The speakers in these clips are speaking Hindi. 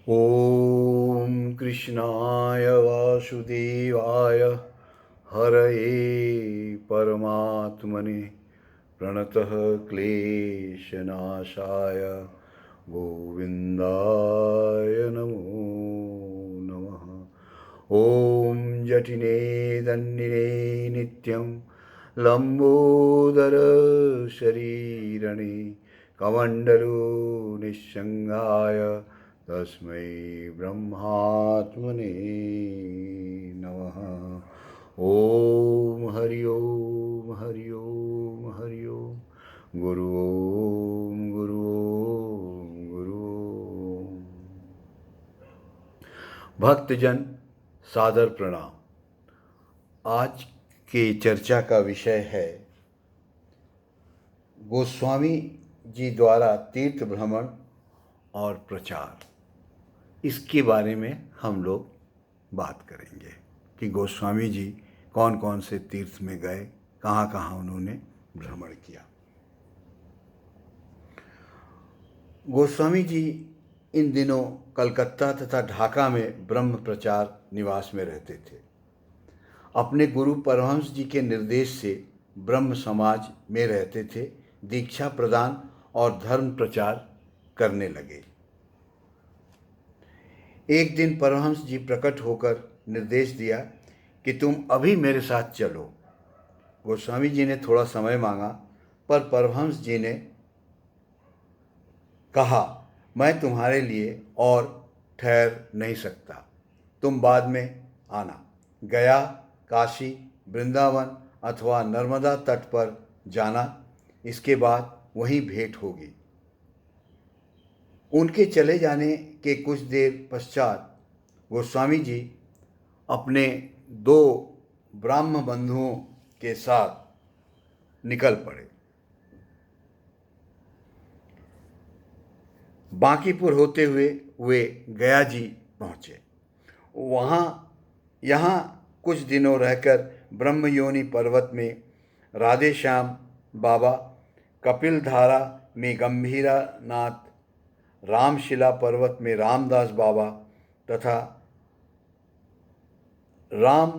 ॐ कृष्णाय वासुदेवाय हरये परमात्मने प्रणतः क्लेशनाशाय गोविन्दाय नमो नमः। ॐ जटिने दन्निने नित्यं लम्बोदर शरीरणे कमण्डलो निस्सङ्गाय तस्मै ब्रह्मात्मने नमः। ॐ हरि ओम हरि ओम हरि ओम। गुरु ओम गुरु ओम गुरु ओम। भक्तजन सादर प्रणाम। आज के चर्चा का विषय है गोस्वामी जी द्वारा तीर्थ भ्रमण और प्रचार। इसके बारे में हम लोग बात करेंगे कि गोस्वामी जी कौन कौन से तीर्थ में गए, कहाँ कहाँ उन्होंने भ्रमण किया। गोस्वामी जी इन दिनों कलकत्ता तथा ढाका में ब्रह्म प्रचार निवास में रहते थे। अपने गुरु परमहंस जी के निर्देश से ब्रह्म समाज में रहते थे, दीक्षा प्रदान और धर्म प्रचार करने लगे। एक दिन परमहंस जी प्रकट होकर निर्देश दिया कि तुम अभी मेरे साथ चलो। गोस्वामी जी ने थोड़ा समय मांगा, पर परमहंस जी ने कहा, मैं तुम्हारे लिए और ठहर नहीं सकता, तुम बाद में आना। गया, काशी, वृंदावन अथवा नर्मदा तट पर जाना, इसके बाद वहीं भेंट होगी। उनके चले जाने के कुछ देर पश्चात गोस्वामी जी अपने दो ब्राह्म बंधुओं के साथ निकल पड़े। बांकीपुर होते हुए वे गया जी पहुँचे। यहाँ कुछ दिनों रहकर ब्रह्मयोनि पर्वत में राधे श्याम बाबा, कपिलधारा में गंभीरानाथ, रामशिला पर्वत में रामदास बाबा तथा राम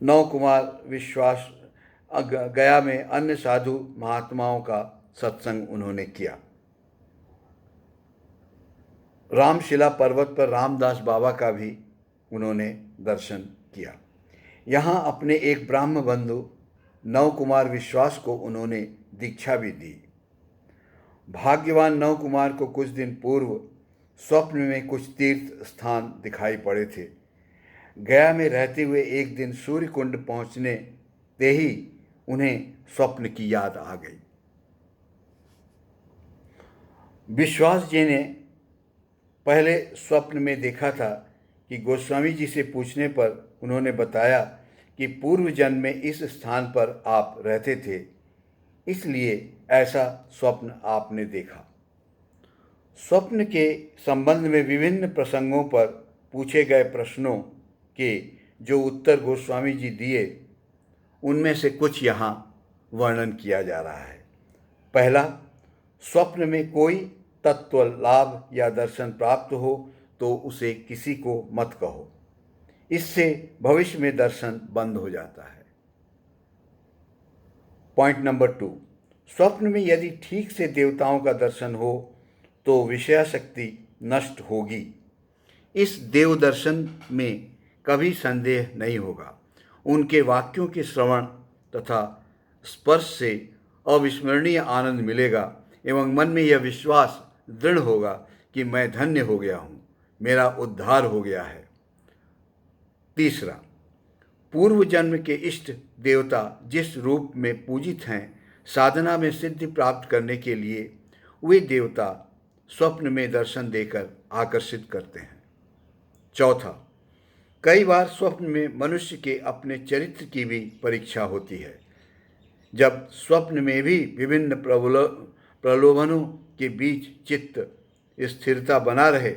नवकुमार विश्वास गया में अन्य साधु महात्माओं का सत्संग उन्होंने किया। रामशिला पर्वत पर रामदास बाबा का भी उन्होंने दर्शन किया। यहाँ अपने एक ब्राह्म बंधु नवकुमार विश्वास को उन्होंने दीक्षा भी दी। भाग्यवान नवकुमार को कुछ दिन पूर्व स्वप्न में कुछ तीर्थ स्थान दिखाई पड़े थे। गया में रहते हुए एक दिन सूर्य कुंड पहुँचने ते ही उन्हें स्वप्न की याद आ गई। विश्वास जी ने पहले स्वप्न में देखा था कि गोस्वामी जी से पूछने पर उन्होंने बताया कि पूर्व जन्म में इस स्थान पर आप रहते थे, इसलिए ऐसा स्वप्न आपने देखा। स्वप्न के संबंध में विभिन्न प्रसंगों पर पूछे गए प्रश्नों के जो उत्तर गोस्वामी जी दिए, उनमें से कुछ यहाँ वर्णन किया जा रहा है। पहला, स्वप्न में कोई तत्व लाभ या दर्शन प्राप्त हो तो उसे किसी को मत कहो, इससे भविष्य में दर्शन बंद हो जाता है। पॉइंट नंबर 2, स्वप्न में यदि ठीक से देवताओं का दर्शन हो तो विषयाशक्ति नष्ट होगी। इस देव दर्शन में कभी संदेह नहीं होगा। उनके वाक्यों के श्रवण तथा स्पर्श से अविस्मरणीय आनंद मिलेगा एवं मन में यह विश्वास दृढ़ होगा कि मैं धन्य हो गया हूँ, मेरा उद्धार हो गया है। तीसरा, पूर्व जन्म के इष्ट देवता जिस रूप में पूजित हैं, साधना में सिद्धि प्राप्त करने के लिए वे देवता स्वप्न में दर्शन देकर आकर्षित करते हैं। चौथा, कई बार स्वप्न में मनुष्य के अपने चरित्र की भी परीक्षा होती है। जब स्वप्न में भी विभिन्न प्रलोभनों के बीच चित्त स्थिरता बना रहे,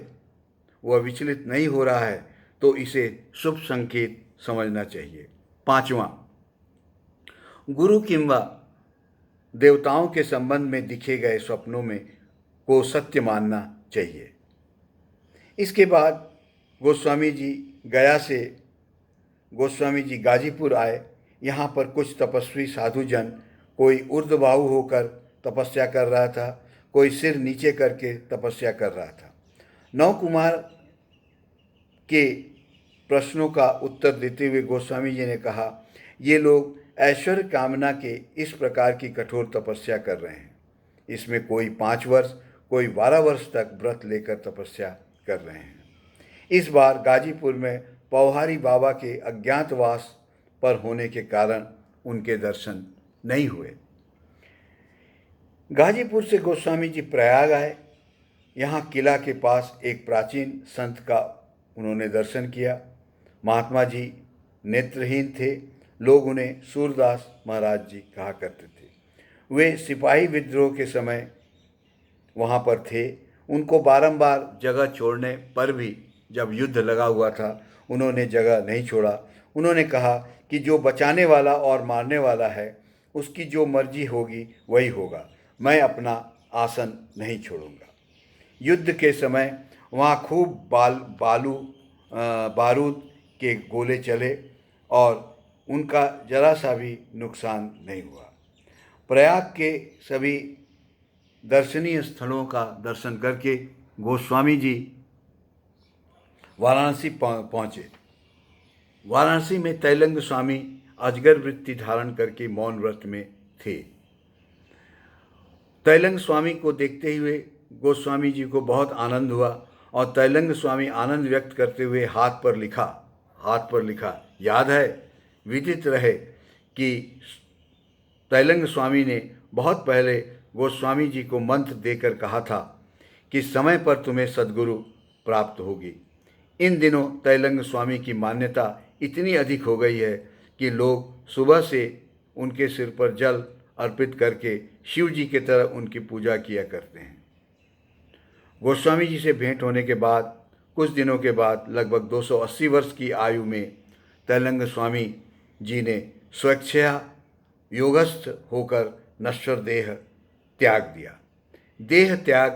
वह विचलित नहीं हो रहा है, तो इसे शुभ संकेत समझना चाहिए। पांचवा, गुरु किंवा देवताओं के संबंध में दिखे गए स्वप्नों में को सत्य मानना चाहिए। इसके बाद गोस्वामी जी गया से गोस्वामी जी गाजीपुर आए। यहाँ पर कुछ तपस्वी साधुजन, कोई ऊर्ध्वबाहु होकर तपस्या कर रहा था, कोई सिर नीचे करके तपस्या कर रहा था। नौ कुमार के प्रश्नों का उत्तर देते हुए गोस्वामी जी ने कहा, ये लोग ऐश्वर्य कामना के इस प्रकार की कठोर तपस्या कर रहे हैं। इसमें कोई 5 वर्ष, कोई 12 वर्ष तक व्रत लेकर तपस्या कर रहे हैं। इस बार गाजीपुर में पौहारी बाबा के अज्ञातवास पर होने के कारण उनके दर्शन नहीं हुए। गाजीपुर से गोस्वामी जी प्रयाग आए। यहाँ किला के पास एक प्राचीन संत का उन्होंने दर्शन किया। महात्मा जी नेत्रहीन थे। लोग उन्हें सूरदास महाराज जी कहा करते थे। वे सिपाही विद्रोह के समय वहाँ पर थे। उनको बारंबार जगह छोड़ने पर भी जब युद्ध लगा हुआ था, उन्होंने जगह नहीं छोड़ा। उन्होंने कहा कि जो बचाने वाला और मारने वाला है, उसकी जो मर्जी होगी वही होगा, मैं अपना आसन नहीं छोड़ूंगा। युद्ध के समय वहाँ खूब बारूद के गोले चले और उनका जरा सा भी नुकसान नहीं हुआ। प्रयाग के सभी दर्शनीय स्थलों का दर्शन करके गोस्वामी जी वाराणसी पहुँचे। वाराणसी में तैलंग स्वामी अजगर वृत्ति धारण करके मौन व्रत में थे। तैलंग स्वामी को देखते हुए गोस्वामी जी को बहुत आनंद हुआ और तैलंग स्वामी आनंद व्यक्त करते हुए हाथ पर लिखा। याद है, विदित रहे कि तैलंग स्वामी ने बहुत पहले गोस्वामी जी को मंत्र देकर कहा था कि समय पर तुम्हें सद्गुरु प्राप्त होगी। इन दिनों तैलंग स्वामी की मान्यता इतनी अधिक हो गई है कि लोग सुबह से उनके सिर पर जल अर्पित करके शिव जी की तरह उनकी पूजा किया करते हैं। गोस्वामी जी से भेंट होने के बाद कुछ दिनों के बाद लगभग 280 वर्ष की आयु में तैलंग स्वामी जी ने स्वेच्छया योगस्थ होकर नश्वर देह त्याग दिया। देह त्याग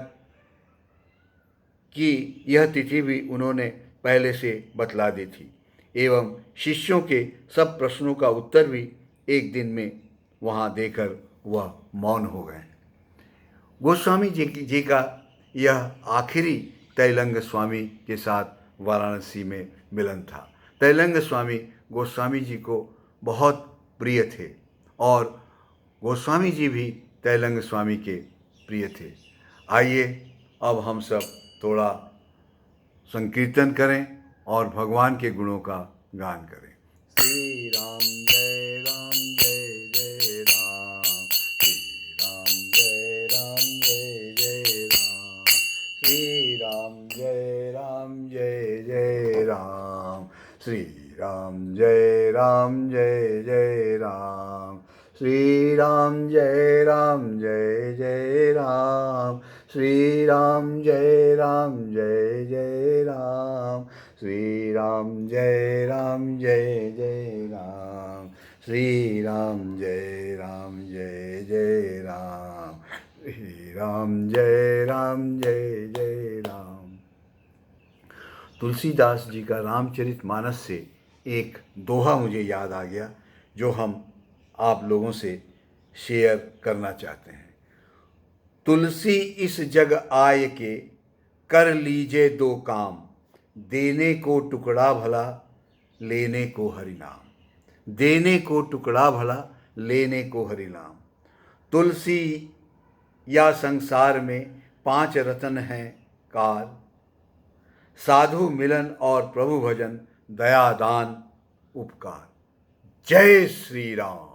की यह तिथि भी उन्होंने पहले से बतला दी थी एवं शिष्यों के सब प्रश्नों का उत्तर भी एक दिन में वहाँ देकर वह मौन हो गए। गोस्वामी जी का यह आखिरी तैलंग स्वामी के साथ वाराणसी में मिलन था। तैलंग स्वामी गोस्वामी जी को बहुत प्रिय थे और गोस्वामी जी भी तैलंग स्वामी के प्रिय थे। आइए अब हम सब थोड़ा संकीर्तन करें और भगवान के गुणों का गान करें। श्री राम जय राम जय जय राम, श्री राम जय राम जय जय राम, श्री राम जय राम जय जय राम, श्री राम जय राम जय जय राम, श्री राम जय राम जय जय राम, श्री राम जय राम जय जय राम, श्री राम जय राम जय जय राम, श्री राम जय राम जय जय राम, श्री राम जय राम जय जय राम। तुलसीदास जी का रामचरितमानस से एक दोहा मुझे याद आ गया जो हम आप लोगों से शेयर करना चाहते हैं। तुलसी इस जग आय के कर लीजे दो काम, देने को टुकड़ा भला लेने को हरि नाम, देने को टुकड़ा भला लेने को हरि नाम। तुलसी या संसार में 5 रत्न हैं काल, साधु मिलन और प्रभु भजन, दया दान उपकार। जय श्री राम।